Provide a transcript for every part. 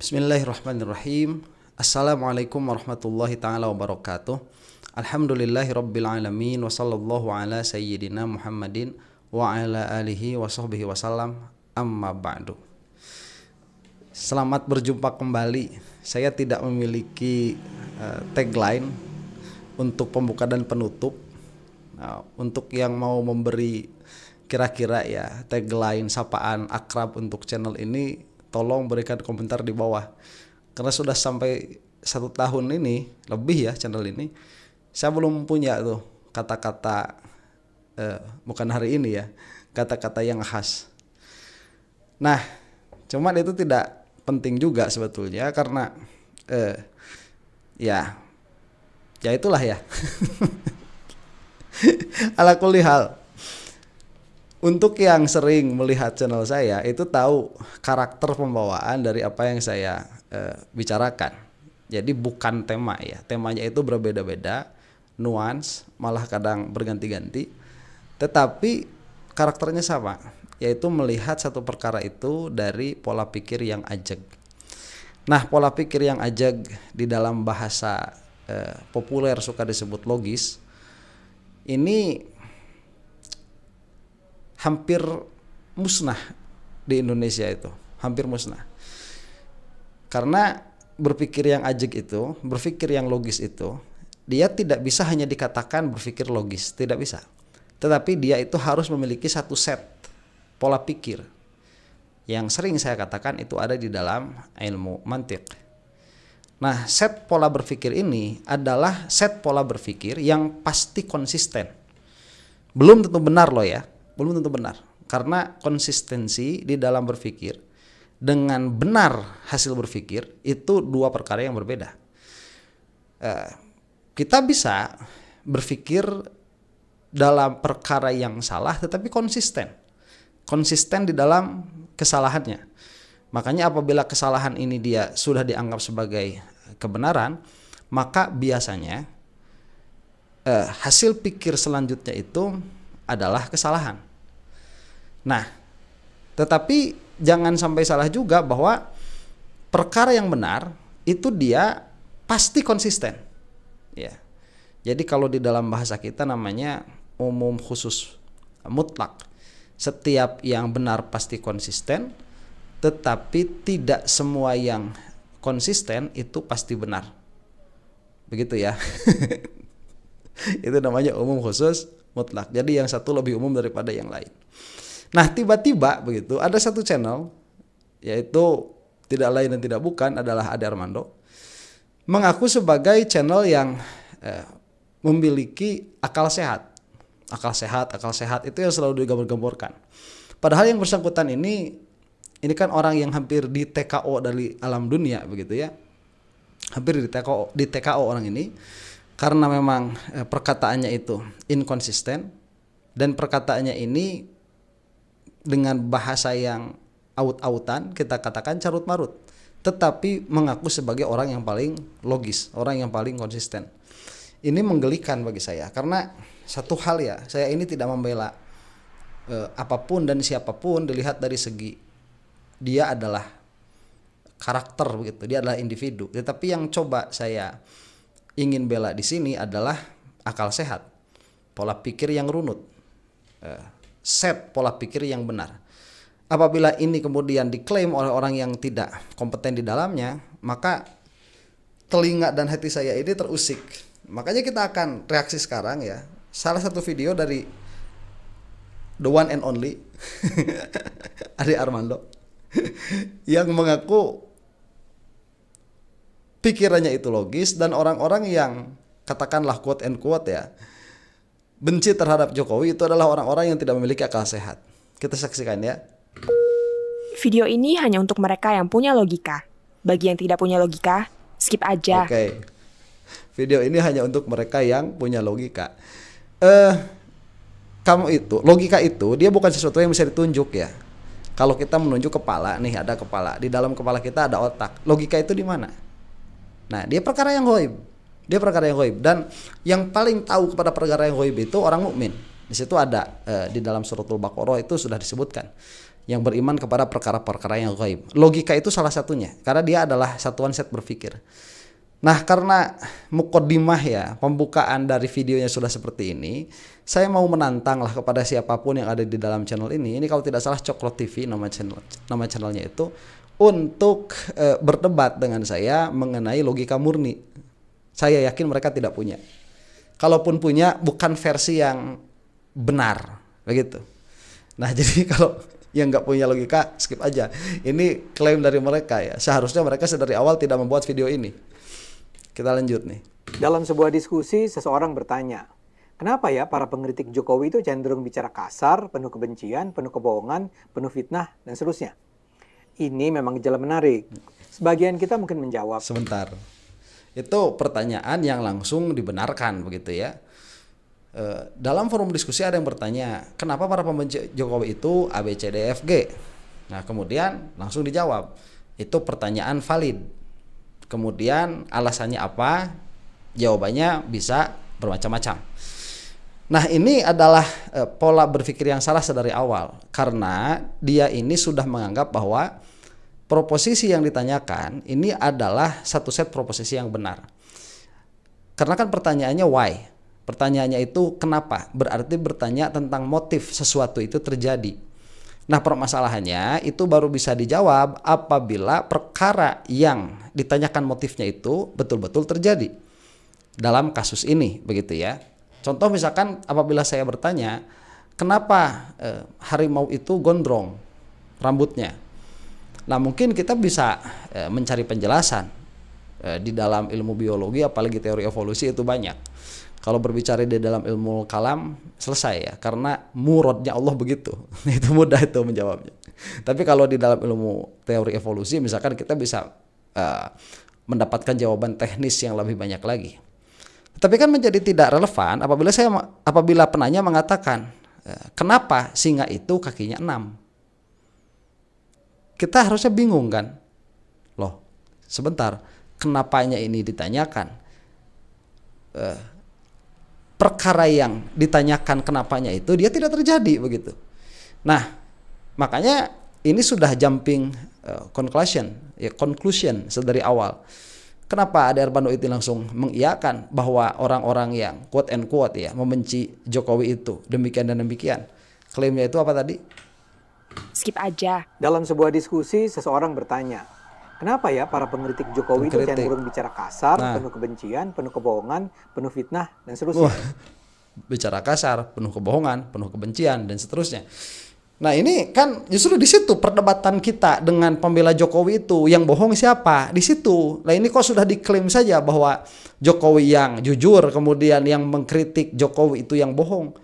Bismillahirrahmanirrahim. Assalamualaikum warahmatullahi ta'ala wabarakatuh. Alhamdulillahi rabbil alamin. Wa sallallahu ala sayyidina Muhammadin wa ala alihi wa sahbihi wasallam. Amma ba'du. Selamat berjumpa kembali. Saya tidak memiliki tagline untuk pembuka dan penutup. Untuk yang mau memberi kira-kira ya tagline sapaan akrab untuk channel ini, tolong berikan komentar di bawah. Karena sudah sampai 1 tahun ini lebih ya channel ini, saya belum punya tuh kata-kata bukan hari ini ya, kata-kata yang khas. Nah, cuman itu tidak penting juga sebetulnya karena ya itulah ya. Ala kulli hal, untuk yang sering melihat channel saya itu tahu karakter pembawaan dari apa yang saya bicarakan. Jadi bukan tema ya, temanya itu berbeda-beda, nuans, malah kadang berganti-ganti. Tetapi karakternya sama, yaitu melihat satu perkara itu dari pola pikir yang ajeg. Nah, pola pikir yang ajeg di dalam bahasa populer suka disebut logis. Ini hampir musnah di Indonesia itu, hampir musnah. Karena berpikir yang ajeg itu, berpikir yang logis itu, dia tidak bisa hanya dikatakan berpikir logis, tidak bisa. Tetapi dia itu harus memiliki satu set pola pikir. Yang sering saya katakan itu ada di dalam ilmu mantiq. Nah, set pola berpikir ini adalah set pola berpikir yang pasti konsisten. Belum tentu benar loh ya. Belum tentu benar, karena konsistensi di dalam berpikir dengan benar hasil berpikir itu dua perkara yang berbeda. Kita bisa berpikir dalam perkara yang salah tetapi konsisten di dalam kesalahannya. Makanya apabila kesalahan ini dia sudah dianggap sebagai kebenaran, maka biasanya hasil pikir selanjutnya itu adalah kesalahan. Nah, tetapi jangan sampai salah juga bahwa perkara yang benar itu dia pasti konsisten. Ya. Jadi kalau di dalam bahasa kita namanya umum khusus mutlak. Setiap yang benar pasti konsisten, tetapi tidak semua yang konsisten itu pasti benar. Begitu ya. Itu namanya umum khusus mutlak. Jadi yang satu lebih umum daripada yang lain. Nah, tiba-tiba begitu ada satu channel, yaitu tidak lain dan tidak bukan adalah Ade Armando, mengaku sebagai channel yang memiliki akal sehat. Akal sehat itu yang selalu digambor-gamborkan. Padahal yang bersangkutan ini kan orang yang hampir di TKO dari alam dunia begitu ya. Hampir di TKO orang ini. Karena memang perkataannya itu inkonsisten dan perkataannya ini dengan bahasa yang aut-autan, kita katakan carut marut, tetapi mengaku sebagai orang yang paling logis, orang yang paling konsisten. Ini menggelikan bagi saya karena satu hal ya, saya ini tidak membela apapun dan siapapun dilihat dari segi dia adalah karakter begitu, dia adalah individu. Tetapi yang coba saya ingin bela di sini adalah akal sehat, pola pikir yang runut, set pola pikir yang benar. Apabila ini kemudian diklaim oleh orang yang tidak kompeten di dalamnya, maka telinga dan hati saya ini terusik. Makanya kita akan reaksi sekarang ya. Salah satu video dari the one and only Ade Armando yang mengaku pikirannya itu logis, dan orang-orang yang katakanlah quote and quote ya benci terhadap Jokowi itu adalah orang-orang yang tidak memiliki akal sehat. Kita saksikan ya. Video ini hanya untuk mereka yang punya logika. Bagi yang tidak punya logika, skip aja. Oke. Video ini hanya untuk mereka yang punya logika. Logika itu dia bukan sesuatu yang bisa ditunjuk ya. Kalau kita menunjuk kepala, nih ada kepala, di dalam kepala kita ada otak. Logika itu di mana? Nah, dia perkara yang ghaib. Dan yang paling tahu kepada perkara yang ghaib itu orang mukmin. Di situ ada di dalam suratul Baqarah itu sudah disebutkan. yang beriman kepada perkara-perkara yang gaib. Logika itu salah satunya, karena dia adalah satuan set berpikir. Nah, karena mukaddimah ya, pembukaan dari videonya sudah seperti ini, saya mau menantang lah kepada siapapun yang ada di dalam channel ini. Ini kalau tidak salah Coklot TV nama channelnya itu, untuk berdebat dengan saya mengenai logika murni. Saya yakin mereka tidak punya. Kalaupun punya, bukan versi yang benar, begitu. Nah, jadi kalau yang nggak punya logika, skip aja. Ini klaim dari mereka ya. Seharusnya mereka dari awal tidak membuat video ini. Kita lanjut nih. Dalam sebuah diskusi, seseorang bertanya, kenapa ya para pengkritik Jokowi itu cenderung bicara kasar, penuh kebencian, penuh kebohongan, penuh fitnah, dan seterusnya? Ini memang gejala menarik. Sebagian kita mungkin menjawab. Sebentar. Itu pertanyaan yang langsung dibenarkan begitu ya. Dalam forum diskusi ada yang bertanya, kenapa para pembenci Jokowi itu A, B, C, D, F, G? Nah, kemudian langsung dijawab. Itu pertanyaan valid. Kemudian alasannya apa? Jawabannya bisa bermacam-macam. Nah, ini adalah pola berpikir yang salah sedari awal, karena dia ini sudah menganggap bahwa proposisi yang ditanyakan ini adalah satu set proposisi yang benar. Karena kan pertanyaannya why? Pertanyaannya itu kenapa? Berarti bertanya tentang motif sesuatu itu terjadi. Nah, permasalahannya itu baru bisa dijawab apabila perkara yang ditanyakan motifnya itu betul-betul terjadi dalam kasus ini, begitu ya. Contoh misalkan apabila saya bertanya, kenapa harimau itu gondrong rambutnya? Nah, mungkin kita bisa mencari penjelasan di dalam ilmu biologi, apalagi teori evolusi itu banyak. Kalau berbicara di dalam ilmu kalam selesai ya, karena muradnya Allah begitu. Itu mudah itu menjawabnya. Tapi kalau di dalam ilmu teori evolusi misalkan kita bisa mendapatkan jawaban teknis yang lebih banyak lagi. Tapi kan menjadi tidak relevan apabila penanya mengatakan kenapa singa itu kakinya 6. Kita harusnya bingung kan? Loh, sebentar, kenapanya ini ditanyakan? Perkara yang ditanyakan kenapanya itu dia tidak terjadi begitu. Nah, makanya ini sudah jumping conclusion sedari awal. Kenapa Ade Armando itu langsung mengiyakan bahwa orang-orang yang quote and quote ya membenci Jokowi itu demikian dan demikian. Klaimnya itu apa tadi? Skip aja. Dalam sebuah diskusi, seseorang bertanya, kenapa ya para pengkritik Jokowi itu cenderung bicara kasar, penuh kebencian, penuh kebohongan, penuh fitnah, dan seterusnya? Bicara kasar, penuh kebohongan, penuh kebencian, dan seterusnya. Nah, ini kan justru di situ perdebatan kita dengan pembela Jokowi itu, yang bohong siapa? Di situ. Nah, ini kok sudah diklaim saja bahwa Jokowi yang jujur, kemudian yang mengkritik Jokowi itu yang bohong.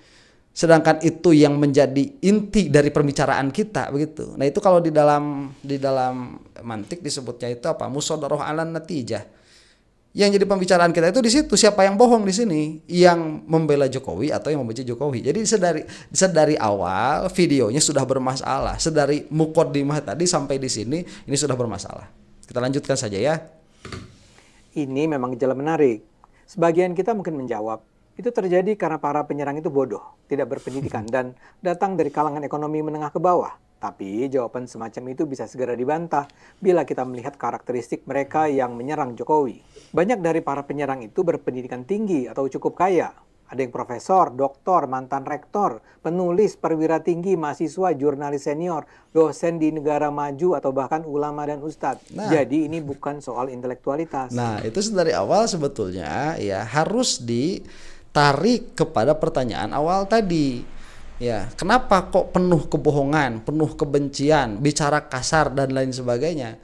Sedangkan itu yang menjadi inti dari pembicaraan kita begitu. Nah, itu kalau di dalam mantik disebutnya itu apa? Musadarah 'alan natijah. Yang jadi pembicaraan kita itu di situ, siapa yang bohong di sini? Yang membela Jokowi atau yang membenci Jokowi. Jadi sedari awal videonya sudah bermasalah. Sedari muqaddimah tadi sampai di sini ini sudah bermasalah. Kita lanjutkan saja ya. Ini memang gejala menarik. Sebagian kita mungkin menjawab, itu terjadi karena para penyerang itu bodoh, tidak berpendidikan, dan datang dari kalangan ekonomi menengah ke bawah. Tapi jawaban semacam itu bisa segera dibantah bila kita melihat karakteristik mereka yang menyerang Jokowi. Banyak dari para penyerang itu berpendidikan tinggi atau cukup kaya. Ada yang profesor, doktor, mantan rektor, penulis, perwira tinggi, mahasiswa, jurnalis senior, dosen di negara maju, atau bahkan ulama dan ustadz. Jadi ini bukan soal intelektualitas. Nah, itu dari awal sebetulnya ya harus ditarik kepada pertanyaan awal tadi. Ya, kenapa kok penuh kebohongan, penuh kebencian, bicara kasar dan lain sebagainya?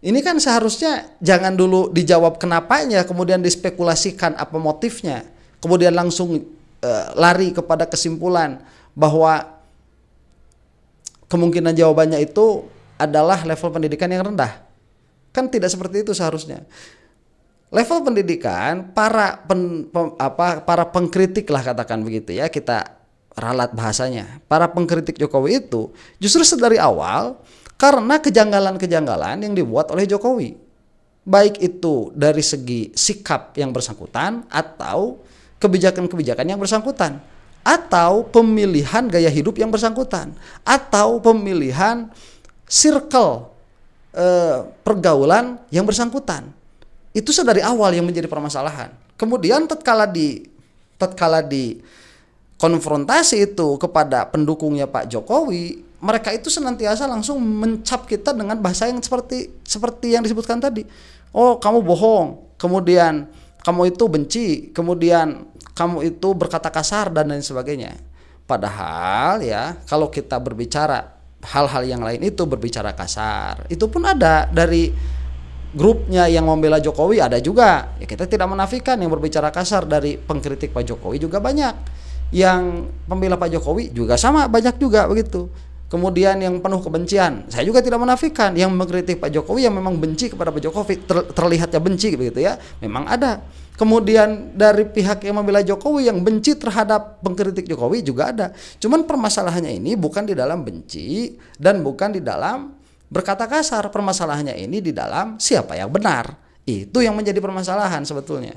Ini kan seharusnya jangan dulu dijawab kenapanya, kemudian dispekulasikan apa motifnya, kemudian langsung lari kepada kesimpulan bahwa kemungkinan jawabannya itu adalah level pendidikan yang rendah. Kan tidak seperti itu seharusnya. Level pendidikan para pengkritik lah katakan begitu ya, kita ralat bahasanya. Para pengkritik Jokowi itu justru sedari awal karena kejanggalan-kejanggalan yang dibuat oleh Jokowi. Baik itu dari segi sikap yang bersangkutan atau kebijakan-kebijakan yang bersangkutan. atau pemilihan gaya hidup yang bersangkutan, atau pemilihan circle pergaulan yang bersangkutan. Itu sedari awal yang menjadi permasalahan. Kemudian tatkala di konfrontasi itu kepada pendukungnya Pak Jokowi, mereka itu senantiasa langsung mencap kita dengan bahasa yang seperti yang disebutkan tadi. Oh, kamu bohong, kemudian kamu itu benci, kemudian kamu itu berkata kasar dan lain sebagainya. Padahal ya, kalau kita berbicara hal-hal yang lain itu berbicara kasar, itu pun ada dari grupnya yang membela Jokowi, ada juga. Ya, kita tidak menafikan yang berbicara kasar dari pengkritik Pak Jokowi juga banyak. Yang pembela Pak Jokowi juga sama, banyak juga begitu. Kemudian yang penuh kebencian, saya juga tidak menafikan yang mengkritik Pak Jokowi yang memang benci kepada Pak Jokowi, terlihatnya benci begitu ya, memang ada. Kemudian dari pihak yang membela Jokowi yang benci terhadap pengkritik Jokowi juga ada. Cuman permasalahannya ini bukan di dalam benci dan bukan di dalam berkata kasar. Permasalahannya ini di dalam siapa yang benar. Itu yang menjadi permasalahan sebetulnya.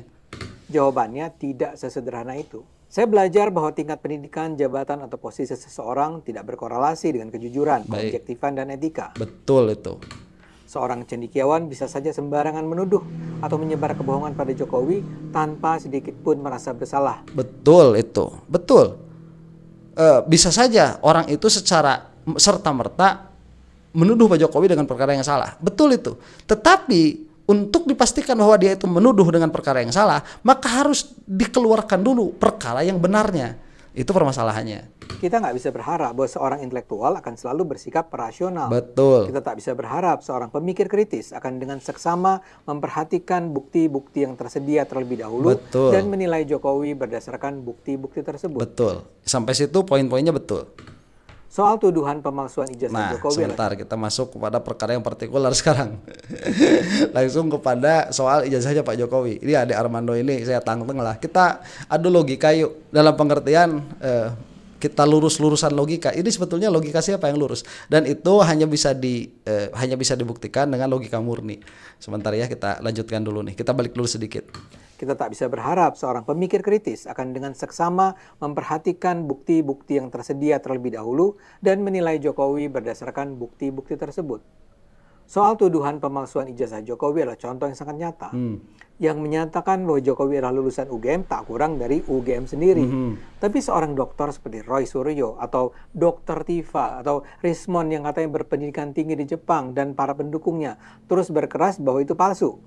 Jawabannya tidak sesederhana itu. Saya belajar bahwa tingkat pendidikan, jabatan, atau posisi seseorang tidak berkorelasi dengan kejujuran, keobjektifan, dan etika. Betul itu. Seorang cendekiawan bisa saja sembarangan menuduh atau menyebar kebohongan pada Jokowi tanpa sedikit pun merasa bersalah. Betul itu, betul. Bisa saja orang itu secara serta-merta menuduh Pak Jokowi dengan perkara yang salah. Betul itu. Tetapi untuk dipastikan bahwa dia itu menuduh dengan perkara yang salah, maka harus dikeluarkan dulu perkara yang benarnya. Itu permasalahannya. Kita nggak bisa berharap bahwa seorang intelektual akan selalu bersikap rasional. Betul. Kita tak bisa berharap seorang pemikir kritis akan dengan seksama memperhatikan bukti-bukti yang tersedia terlebih dahulu. Betul. Dan menilai Jokowi berdasarkan bukti-bukti tersebut. Betul. Sampai situ poin-poinnya betul. Soal tuduhan pemalsuan ijazah Jokowi. Sebentar, kita masuk kepada perkara yang partikular sekarang. Langsung kepada soal ijazahnya Pak Jokowi. Ini Ade Armando ini saya tantang lah. Kita adu logika yuk, dalam pengertian kita lurus-lurusan logika. Ini sebetulnya logika siapa yang lurus? Dan itu hanya bisa dibuktikan dengan logika murni. Sebentar ya, kita lanjutkan dulu nih. Kita balik dulu sedikit. Kita tak bisa berharap seorang pemikir kritis akan dengan seksama memperhatikan bukti-bukti yang tersedia terlebih dahulu dan menilai Jokowi berdasarkan bukti-bukti tersebut. Soal tuduhan pemalsuan ijazah Jokowi adalah contoh yang sangat nyata. Yang menyatakan bahwa Jokowi adalah lulusan UGM tak kurang dari UGM sendiri. Tapi seorang dokter seperti Roy Suryo atau Dr. Tifa atau Rismon yang katanya berpendidikan tinggi di Jepang dan para pendukungnya terus berkeras bahwa itu palsu,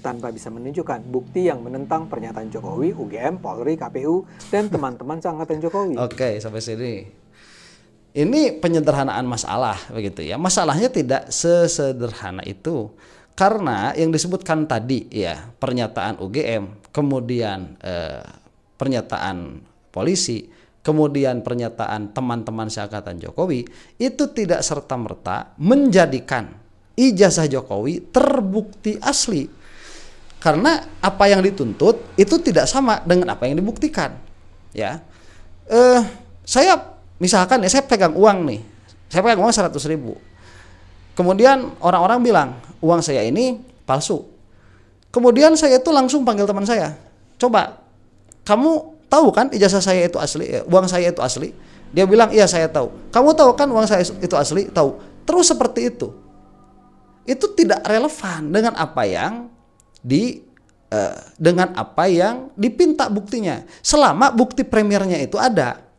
tanpa bisa menunjukkan bukti yang menentang pernyataan Jokowi, UGM, Polri, KPU, dan teman-teman seangkatan Jokowi. Oke, sampai sini. Ini penyederhanaan masalah begitu ya. Masalahnya tidak sesederhana itu. Karena yang disebutkan tadi ya, pernyataan UGM, kemudian pernyataan polisi, kemudian pernyataan teman-teman seangkatan Jokowi, itu tidak serta-merta menjadikan ijazah Jokowi terbukti asli. Karena apa yang dituntut itu tidak sama dengan apa yang dibuktikan. Ya, saya misalkan ya, saya pegang uang nih, saya pegang uang 100.000. Kemudian orang-orang bilang uang saya ini palsu. Kemudian saya itu langsung panggil teman saya, coba kamu tahu kan ijazah saya itu asli, uang saya itu asli? Dia bilang iya saya tahu. Kamu tahu kan uang saya itu asli? Tahu. Terus seperti itu tidak relevan dengan apa yang dipinta buktinya. Selama bukti primernya itu ada.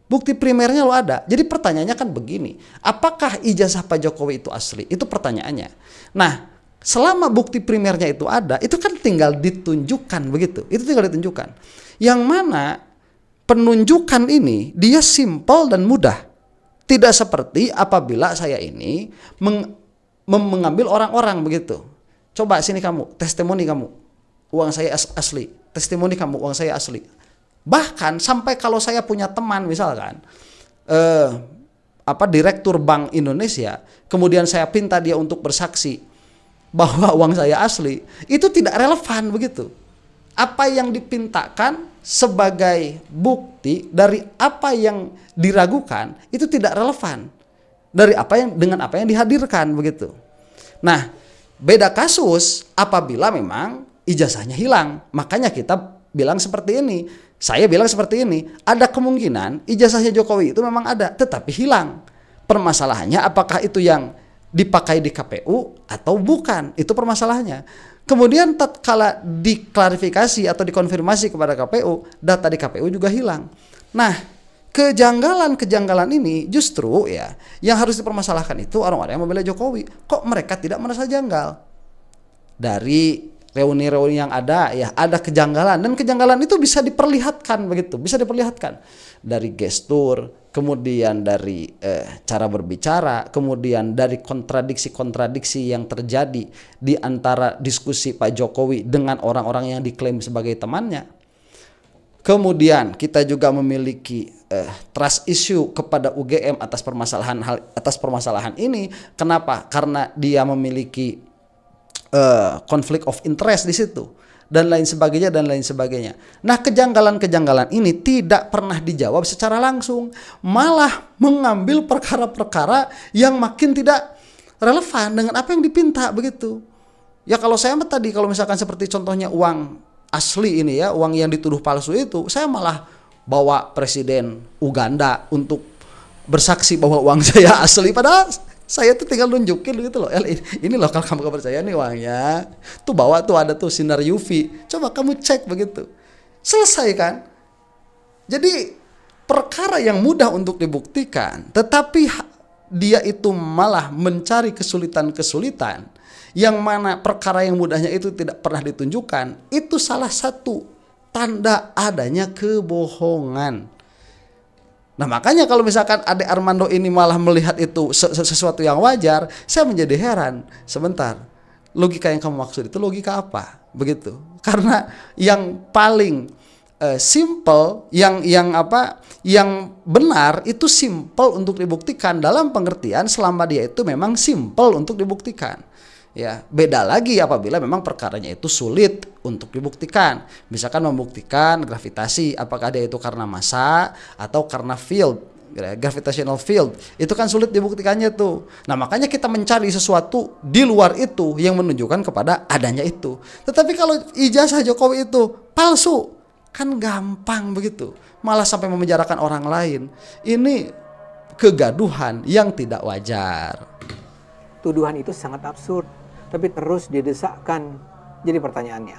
Bukti primernya lo ada. Jadi pertanyaannya kan begini, apakah ijazah Pak Jokowi itu asli? Itu pertanyaannya. Nah, selama bukti primernya itu ada, itu kan tinggal ditunjukkan begitu. Itu tinggal ditunjukkan. Yang mana penunjukan ini dia simpel dan mudah. Tidak seperti apabila saya ini mengambil orang-orang begitu. Coba sini kamu, testimoni kamu, uang saya asli. Testimoni kamu, uang saya asli. Bahkan sampai kalau saya punya teman misalkan, Direktur Bank Indonesia, kemudian saya pinta dia untuk bersaksi bahwa uang saya asli, itu tidak relevan begitu. Apa yang dipintakan sebagai bukti dari apa yang diragukan itu tidak relevan dengan apa yang dihadirkan begitu. Nah, beda kasus apabila memang ijazahnya hilang. Makanya kita bilang seperti ini. Saya bilang seperti ini, ada kemungkinan ijazahnya Jokowi itu memang ada, tetapi hilang. Permasalahannya apakah itu yang dipakai di KPU atau bukan, itu permasalahannya. Kemudian tatkala diklarifikasi atau dikonfirmasi kepada KPU, data di KPU juga hilang. Nah, kejanggalan-kejanggalan ini justru ya yang harus dipermasalahkan itu orang-orang yang membela Jokowi. Kok mereka tidak merasa janggal? Dari reuni-reuni yang ada ya ada kejanggalan, dan kejanggalan itu bisa diperlihatkan begitu, bisa diperlihatkan dari gestur, kemudian dari cara berbicara, kemudian dari kontradiksi-kontradiksi yang terjadi di antara diskusi Pak Jokowi dengan orang-orang yang diklaim sebagai temannya. Kemudian kita juga memiliki trust issue kepada UGM atas permasalahan ini. Kenapa? Karena dia memiliki konflik of interest di situ dan lain sebagainya. Nah, kejanggalan-kejanggalan ini tidak pernah dijawab secara langsung, malah mengambil perkara-perkara yang makin tidak relevan dengan apa yang dipinta begitu. Ya kalau saya tadi kalau misalkan seperti contohnya uang asli ini ya, uang yang dituduh palsu itu, saya malah bawa presiden Uganda untuk bersaksi bahwa uang saya asli, padahal saya tuh tinggal nunjukin gitu loh, ini loh kalau kamu percaya nih uangnya, tuh bawa tuh ada tuh sinar UV, coba kamu cek begitu, selesai kan. Jadi perkara yang mudah untuk dibuktikan, tetapi dia itu malah mencari kesulitan-kesulitan, yang mana perkara yang mudahnya itu tidak pernah ditunjukkan, itu salah satu tanda adanya kebohongan. Nah makanya kalau misalkan Ade Armando ini malah melihat itu sesuatu yang wajar, saya menjadi heran. Sebentar, logika yang kamu maksud itu logika apa? Begitu. Karena yang paling simple, yang benar itu simple untuk dibuktikan, dalam pengertian selama dia itu memang simple untuk dibuktikan. Ya, beda lagi apabila memang perkaranya itu sulit untuk dibuktikan. Misalkan membuktikan gravitasi, apakah dia itu karena massa atau karena field, gravitational field, itu kan sulit dibuktikannya tuh. Nah makanya kita mencari sesuatu di luar itu yang menunjukkan kepada adanya itu. Tetapi kalau ijazah Jokowi itu palsu, kan gampang begitu, malah sampai memenjarakan orang lain. Ini kegaduhan yang tidak wajar. Tuduhan itu sangat absurd, tapi terus didesakkan. Jadi pertanyaannya,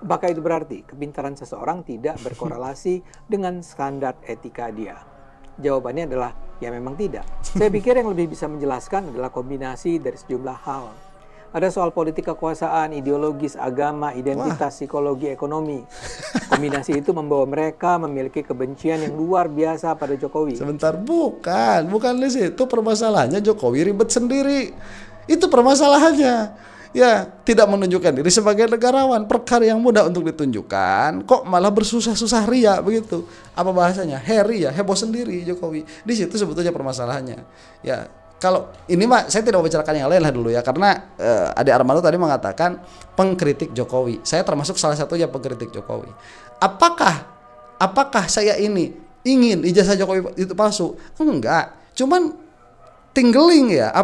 apakah itu berarti kepintaran seseorang tidak berkorelasi dengan standar etika dia? Jawabannya adalah ya memang tidak. Saya pikir yang lebih bisa menjelaskan adalah kombinasi dari sejumlah hal. Ada soal politik kekuasaan, ideologis, agama, identitas, psikologi, ekonomi. Kombinasi itu membawa mereka memiliki kebencian yang luar biasa pada Jokowi. Sebentar, bukan di situ permasalahannya. Jokowi ribet sendiri. Itu permasalahannya. Ya, tidak menunjukkan diri sebagai negarawan, perkara yang mudah untuk ditunjukkan, kok malah bersusah-susah ria begitu. Apa bahasanya? Ria, heboh sendiri Jokowi. Di situ sebetulnya permasalahannya. Ya, kalau ini mah saya tidak membicarakan yang lain lah dulu ya, karena Ade Armando tadi mengatakan pengkritik Jokowi. Saya termasuk salah satunya pengkritik Jokowi. Apakah saya ini ingin ijazah Jokowi itu palsu? Enggak. Cuman tinggeling ya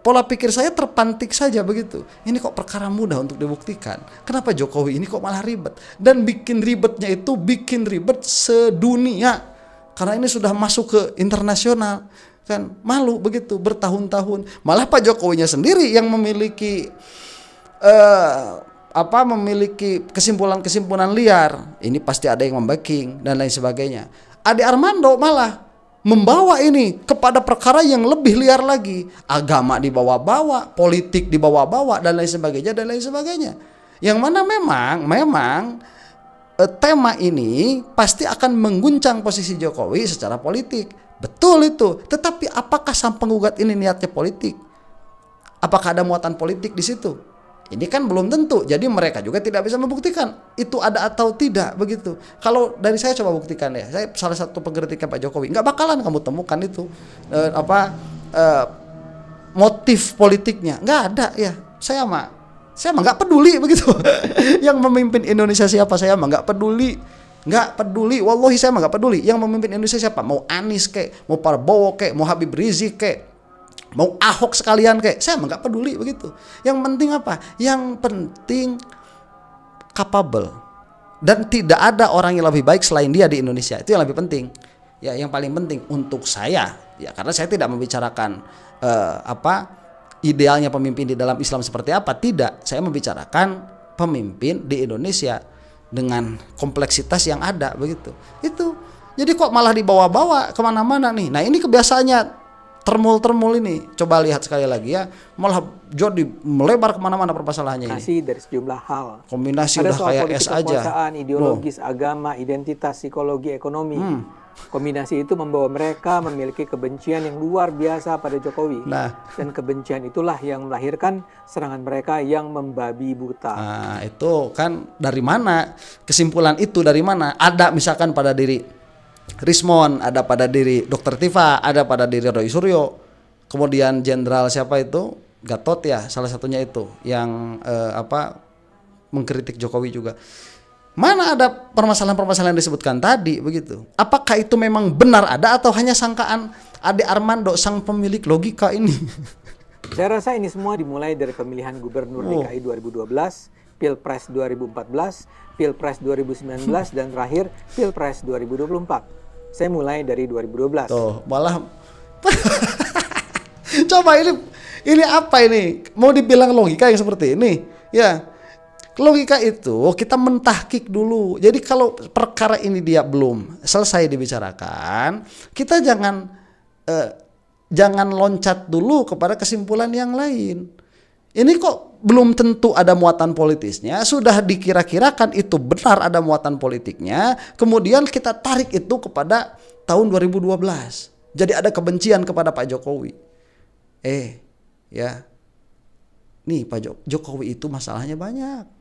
pola pikir saya terpantik saja begitu. Ini kok perkara mudah untuk dibuktikan. Kenapa Jokowi ini kok malah ribet? Dan bikin ribetnya itu bikin ribet sedunia. Karena ini sudah masuk ke internasional. Kan malu begitu bertahun-tahun. Malah Pak Jokowinya sendiri yang memiliki memiliki kesimpulan-kesimpulan liar. Ini pasti ada yang membacking dan lain sebagainya. Ade Armando malah membawa ini kepada perkara yang lebih liar lagi, agama dibawa-bawa, politik dibawa-bawa dan lain sebagainya. Yang mana memang tema ini pasti akan mengguncang posisi Jokowi secara politik. Betul itu. Tetapi apakah sang penggugat ini niatnya politik? Apakah ada muatan politik di situ? Ini kan belum tentu. Jadi mereka juga tidak bisa membuktikan itu ada atau tidak begitu. Kalau dari saya coba buktikan ya. Saya salah satu pengkritiknya Pak Jokowi. Nggak bakalan kamu temukan itu motif politiknya. Nggak ada ya. Saya mah nggak peduli begitu. Yang memimpin Indonesia siapa, saya mah nggak peduli. Nggak peduli. Wallahi saya mah nggak peduli. Yang memimpin Indonesia siapa? Mau Anies kek, mau Prabowo kek, mau Habib Rizik kek, mau Ahok sekalian kayak, saya nggak peduli begitu. Yang penting apa? Yang penting capable, Dan tidak ada orang yang lebih baik selain dia di Indonesia. Itu yang lebih penting. Ya, yang paling penting untuk saya, ya karena saya tidak membicarakan idealnya pemimpin di dalam Islam seperti apa, tidak. Saya membicarakan pemimpin di Indonesia dengan kompleksitas yang ada begitu. Itu. Jadi kok malah dibawa-bawa kemana-mana nih. Nah ini kebiasaannya termul ini. Coba lihat sekali lagi ya, malah jadi melebar kemana-mana permasalahannya ini. Kombinasi dari sejumlah hal. Kombinasi ada udah soal kayak politik es aja. Kekuasaan, ideologis, agama, identitas, psikologi, ekonomi. Kombinasi itu membawa mereka memiliki kebencian yang luar biasa pada Jokowi. Dan kebencian itulah yang melahirkan serangan mereka yang membabi buta. Nah itu kan dari mana? Kesimpulan itu dari mana? Ada misalkan pada diri Rismon, ada pada diri Dr. Tifa, ada pada diri Roy Suryo, kemudian Jenderal siapa itu, Gatot ya, salah satunya itu yang mengkritik Jokowi juga. Mana ada permasalahan-permasalahan yang disebutkan tadi begitu? Apakah itu memang benar ada atau hanya sangkaan Ade Armando sang pemilik logika ini? Saya rasa ini semua dimulai dari pemilihan Gubernur DKI 2012, Pilpres 2014, Pilpres 2019 dan terakhir Pilpres 2024. Saya mulai dari 2012. Tuh, malah coba ini apa ini? Mau dibilang logika yang seperti ini? Ya. Logika itu kita mentahkik dulu. Jadi kalau perkara ini dia belum selesai dibicarakan, kita jangan loncat dulu kepada kesimpulan yang lain. Ini kok belum tentu ada muatan politisnya, sudah dikira-kirakan itu benar ada muatan politiknya, kemudian kita tarik itu kepada tahun 2012. Jadi ada kebencian kepada Pak Jokowi. Ya. Nih Pak Jokowi itu masalahnya banyak.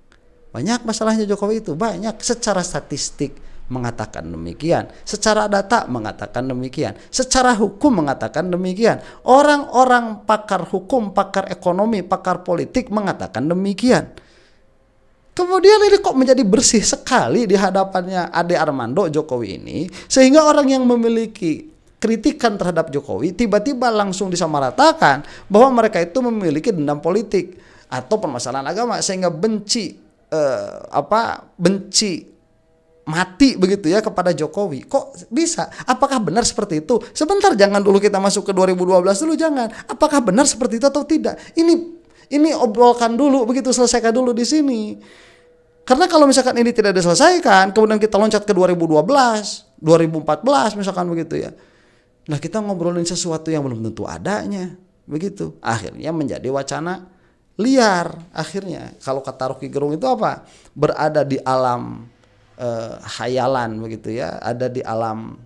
Banyak masalahnya Jokowi itu, banyak. Secara statistik mengatakan demikian, secara data mengatakan demikian, secara hukum mengatakan demikian, orang-orang pakar hukum, pakar ekonomi, pakar politik mengatakan demikian. Kemudian ini kok menjadi bersih sekali di hadapannya Ade Armando Jokowi ini, sehingga orang yang memiliki kritikan terhadap Jokowi tiba-tiba langsung disamaratakan bahwa mereka itu memiliki dendam politik atau permasalahan agama, sehingga benci mati begitu ya kepada Jokowi. Kok bisa? Apakah benar seperti itu? Sebentar, jangan dulu kita masuk ke 2012 dulu, jangan. Apakah benar seperti itu atau tidak? Ini obrolkan dulu begitu, selesaikan dulu di sini. Karena kalau misalkan ini tidak diselesaikan, kemudian kita loncat ke 2012, 2014 misalkan begitu ya. Nah, kita ngobrolin sesuatu yang belum tentu adanya, begitu. Akhirnya menjadi wacana liar. Akhirnya kalau kata Rocky Gerung itu apa? Berada di alam hayalan begitu ya, ada di alam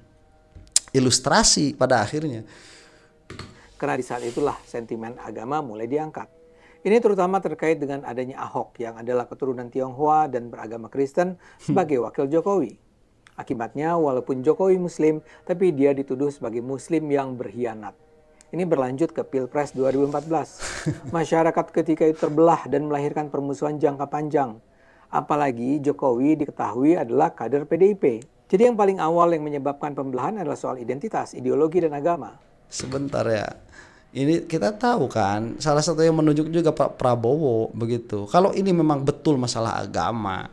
ilustrasi pada akhirnya. Karena di saat itulah sentimen agama mulai diangkat. Ini terutama terkait dengan adanya Ahok yang adalah keturunan Tionghoa dan beragama Kristen sebagai wakil Jokowi. Akibatnya walaupun Jokowi Muslim, tapi dia dituduh sebagai Muslim yang berkhianat. Ini berlanjut ke Pilpres 2014. Masyarakat ketika itu terbelah dan melahirkan permusuhan jangka panjang. Apalagi Jokowi diketahui adalah kader PDIP. Jadi yang paling awal yang menyebabkan pembelahan adalah soal identitas, ideologi, dan agama. Sebentar ya. Ini kita tahu kan, salah satu yang menunjuk juga Pak Prabowo begitu. Kalau ini memang betul masalah agama,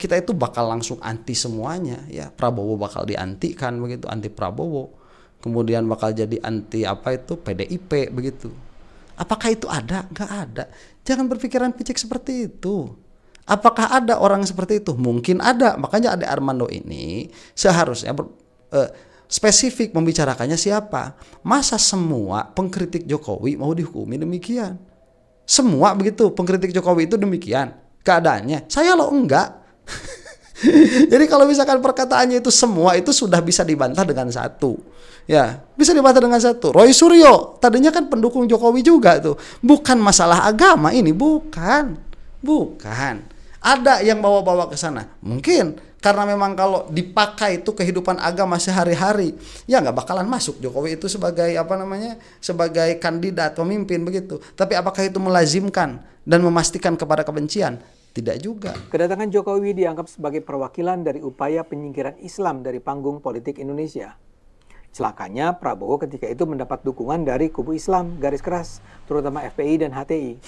kita itu bakal langsung anti semuanya ya. Prabowo bakal diantikan begitu, anti Prabowo. Kemudian bakal jadi anti PDIP begitu. Apakah itu ada? Nggak ada. Jangan berpikiran picik seperti itu. Apakah ada orang seperti itu? Mungkin ada. Makanya Ade Armando ini seharusnya spesifik membicarakannya siapa. Masa semua pengkritik Jokowi mau dihukumi demikian? Semua begitu pengkritik Jokowi itu demikian keadaannya? Saya loh enggak. Jadi kalau misalkan perkataannya itu semua itu sudah bisa dibantah dengan satu. Ya, bisa dibantah dengan satu. Roy Suryo tadinya kan pendukung Jokowi juga tuh. Bukan masalah agama ini, bukan. Ada yang bawa-bawa ke sana. Mungkin karena memang kalau dipakai itu kehidupan agama sehari-hari, ya nggak bakalan masuk Jokowi itu sebagai sebagai kandidat pemimpin begitu. Tapi apakah itu melazimkan dan memastikan kepada kebencian? Tidak juga. Kedatangan Jokowi dianggap sebagai perwakilan dari upaya penyingkiran Islam dari panggung politik Indonesia. Celakanya Prabowo ketika itu mendapat dukungan dari kubu Islam garis keras, terutama FPI dan HTI.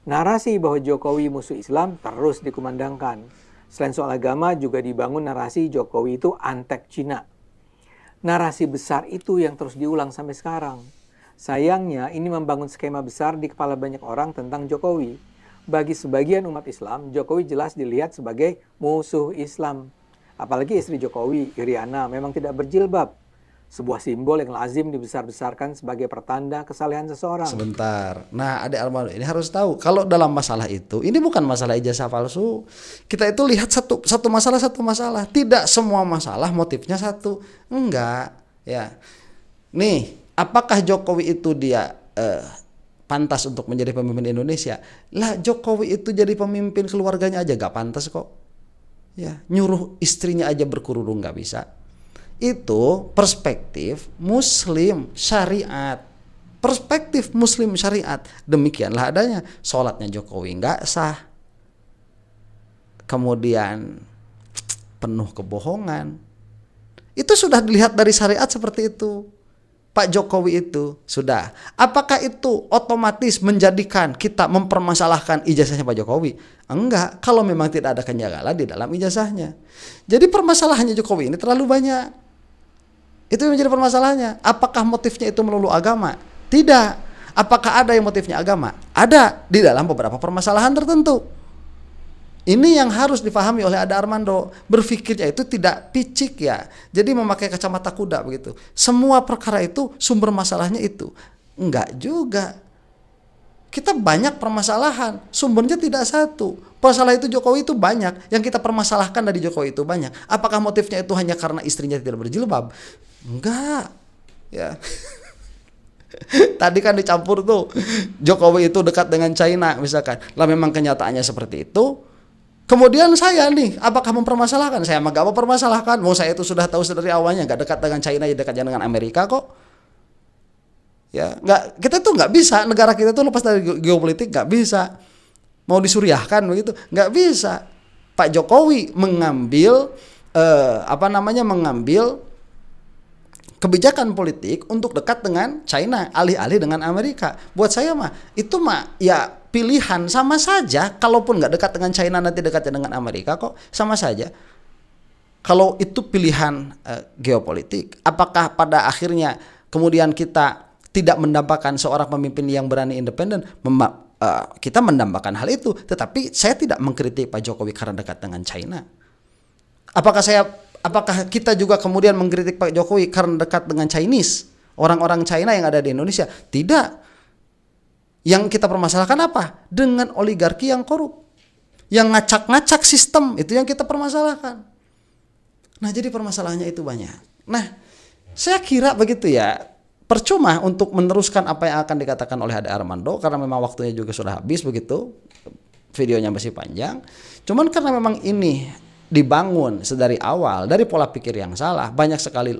Narasi bahwa Jokowi musuh Islam terus dikumandangkan. Selain soal agama, juga dibangun narasi Jokowi itu antek Cina. Narasi besar itu yang terus diulang sampai sekarang. Sayangnya, ini membangun skema besar di kepala banyak orang tentang Jokowi. Bagi sebagian umat Islam, Jokowi jelas dilihat sebagai musuh Islam. Apalagi istri Jokowi, Iriana, memang tidak berjilbab. Sebuah simbol yang lazim dibesar-besarkan sebagai pertanda kesalehan seseorang. Sebentar. Nah, Adik Armando ini harus tahu kalau dalam masalah itu, ini bukan masalah ijazah palsu. Kita itu lihat satu masalah. Tidak semua masalah motifnya satu. Enggak, ya. Nih, apakah Jokowi itu dia pantas untuk menjadi pemimpin Indonesia? Lah, Jokowi itu jadi pemimpin keluarganya aja gak pantas kok. Ya, nyuruh istrinya aja berkerudung gak bisa. Itu perspektif muslim syariat. Perspektif muslim syariat. Demikianlah adanya. Sholatnya Jokowi nggak sah. Kemudian penuh kebohongan. Itu sudah dilihat dari syariat seperti itu. Pak Jokowi itu sudah. Apakah itu otomatis menjadikan kita mempermasalahkan ijazahnya Pak Jokowi? Enggak, kalau memang tidak ada kejanggalan di dalam ijazahnya. Jadi permasalahannya Jokowi ini terlalu banyak. Itu yang menjadi permasalahannya. Apakah motifnya itu melulu agama? Tidak. Apakah ada yang motifnya agama? Ada di dalam beberapa permasalahan tertentu. Ini yang harus difahami oleh Ada Armando. Berpikirnya itu tidak picik ya. Jadi memakai kacamata kuda begitu. Semua perkara itu sumber masalahnya itu. Enggak juga. Kita banyak permasalahan. Sumbernya tidak satu. Masalah itu Jokowi itu banyak. Yang kita permasalahkan dari Jokowi itu banyak. Apakah motifnya itu hanya karena istrinya tidak berjilbab? Enggak. Ya. Tadi kan dicampur tuh. Jokowi itu dekat dengan China misalkan. Lah memang kenyataannya seperti itu. Kemudian saya nih, apakah mempermasalahkan? Saya mah gak mempermasalahkan. Mau saya itu sudah tahu dari awalnya gak dekat dengan China, ya dekatnya dengan Amerika kok. Ya, nggak, kita tuh nggak bisa, negara kita tuh lepas dari geopolitik nggak bisa. Mau disuriahkan begitu, nggak bisa. Pak Jokowi mengambil mengambil kebijakan politik untuk dekat dengan China, alih-alih dengan Amerika. Buat saya mah itu mah ya pilihan, sama saja. Kalaupun nggak dekat dengan China, nanti dekatnya dengan Amerika kok, sama saja. Kalau itu pilihan geopolitik, apakah pada akhirnya kemudian kita tidak mendambakan seorang pemimpin yang berani independen? Kita mendambakan hal itu, tetapi saya tidak mengkritik Pak Jokowi karena dekat dengan China. Apakah kita juga kemudian mengkritik Pak Jokowi karena dekat dengan Chinese, orang-orang China yang ada di Indonesia? Tidak. Yang kita permasalahkan apa? Dengan oligarki yang korup, yang ngacak-ngacak sistem, itu yang kita permasalahkan. Nah, jadi permasalahannya itu banyak. Nah, saya kira begitu ya. Percuma untuk meneruskan apa yang akan dikatakan oleh Ade Armando karena memang waktunya juga sudah habis begitu. Videonya masih panjang. Cuman karena memang ini dibangun sedari awal dari pola pikir yang salah, banyak sekali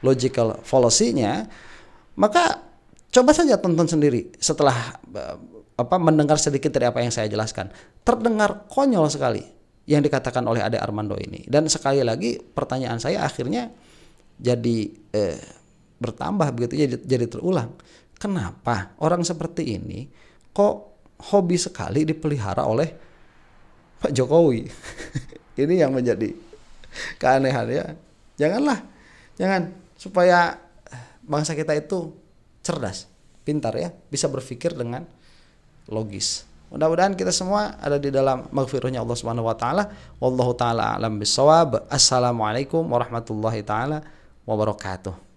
logical fallacy-nya, maka coba saja tonton sendiri setelah mendengar sedikit dari apa yang saya jelaskan. Terdengar konyol sekali yang dikatakan oleh Ade Armando ini. Dan sekali lagi pertanyaan saya akhirnya jadi bertambah begitu, jadi terulang. Kenapa orang seperti ini kok hobi sekali dipelihara oleh Pak Jokowi? Ini yang menjadi keanehan ya. Jangan supaya bangsa kita itu cerdas, pintar ya, bisa berpikir dengan logis. Mudah-mudahan kita semua ada di dalam maghfirahnya Allah Subhanahu wa taala. Wallahu taala alam bissawab. Assalamualaikum warahmatullahi taala wabarakatuh.